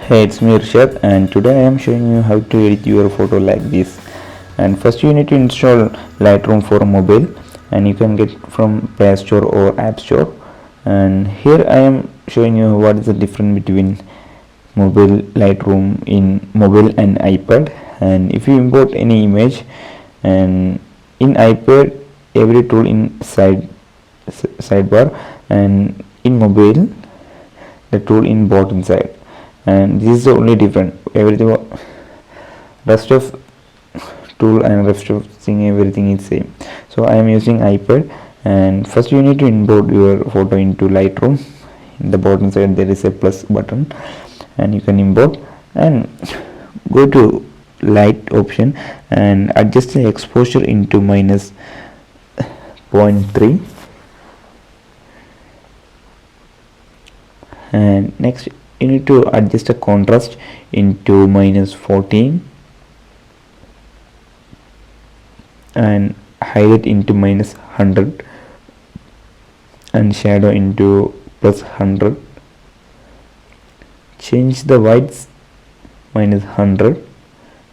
Hey, it's me IRSHAD, and today I am showing you how to edit your photo like this. And first you need to install Lightroom for mobile, and you can get from Play Store or App Store. And here I am showing you what is the difference between mobile Lightroom in mobile and iPad. And if you import any image, and in iPad every tool in sidebar, and in mobile the tool in bottom side, and this is the only different. Everything rest of tool and rest of thing everything is same. So I am using iPad, and first you need to import your photo into Lightroom. In the bottom side there is a plus button, and you can import and go to light option and adjust the exposure into minus 0.3, and next you need to adjust the contrast into minus 14 and highlight into minus 100 and shadow into plus 100. Change the whites minus 100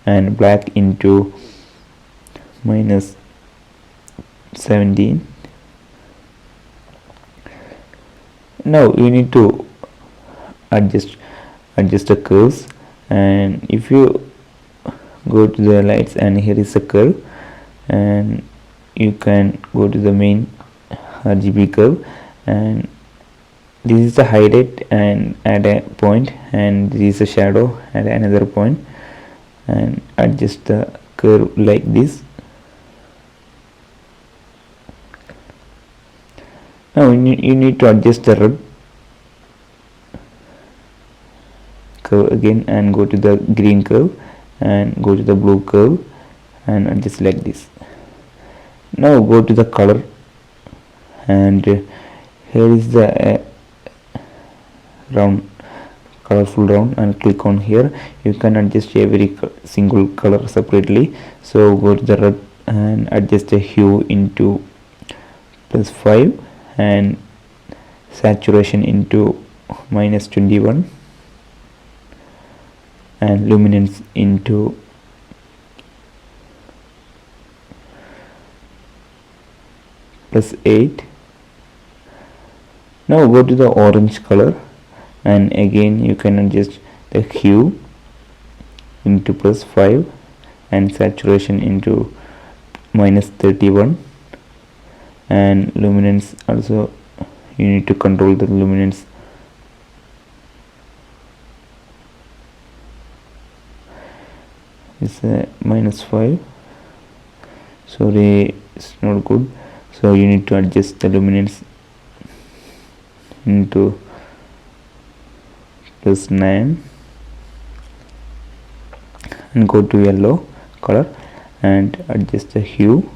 and black into minus 17. Now you need to adjust the curves, and if you go to the lights and here is a curve, and you can go to the main RGB curve, and this is the highlight and add a point, and this is a shadow at another point, and adjust the curve like this. Now you need to adjust the red curve again, and go to the green curve and go to the blue curve and adjust like this. Now go to the color, and here is the round, colorful round, and click on here. You can adjust every single color separately. So go to the red and adjust the hue into plus 5 and saturation into minus 21 and luminance into plus 8. Now go to the orange color, and again you can adjust the hue into plus 5 and saturation into minus 31 and luminance also you need to control the luminance. It's minus 5. Sorry, it's not good. So you need to adjust the luminance into plus 9 and go to yellow color and adjust the hue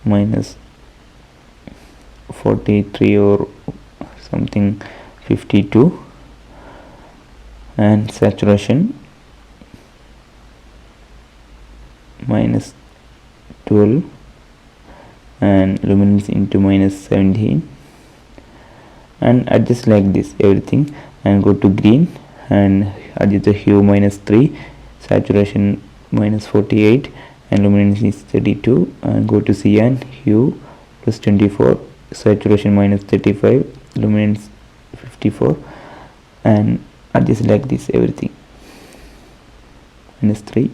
minus 43 or something 52 and saturation minus 12 and luminance into minus 17, and adjust like this everything, and go to green and adjust the hue minus 3, saturation minus 48 and luminance is 32, and go to cyan, hue plus 24, saturation minus 35, luminance 54, and adjust like this everything minus 3.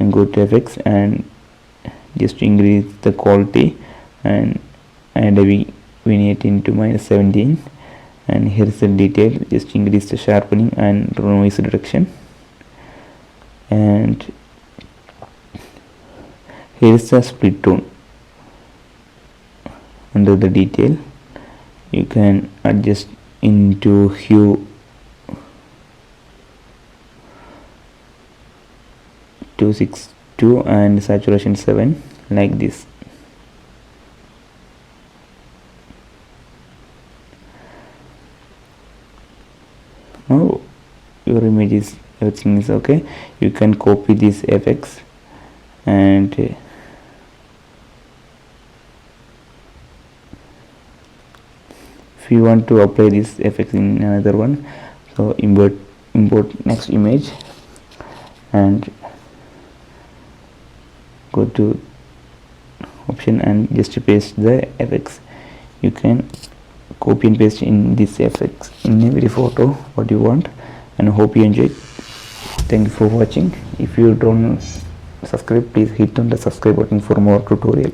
and go to effects and just increase the quality and add a vignette into -17, and here is the detail. Just increase the sharpening and noise reduction, and here is the split tone. Under the detail you can adjust into hue 262 and saturation 7, like this. Now your image is, everything is okay. You can copy these effects, and if you want to apply this effect in another one, so import next image and go to option and just paste the effects. You can copy and paste in these effects in every photo what you want, and hope you enjoyed. Thank you for watching. If you don't subscribe, please hit on the subscribe button for more tutorial.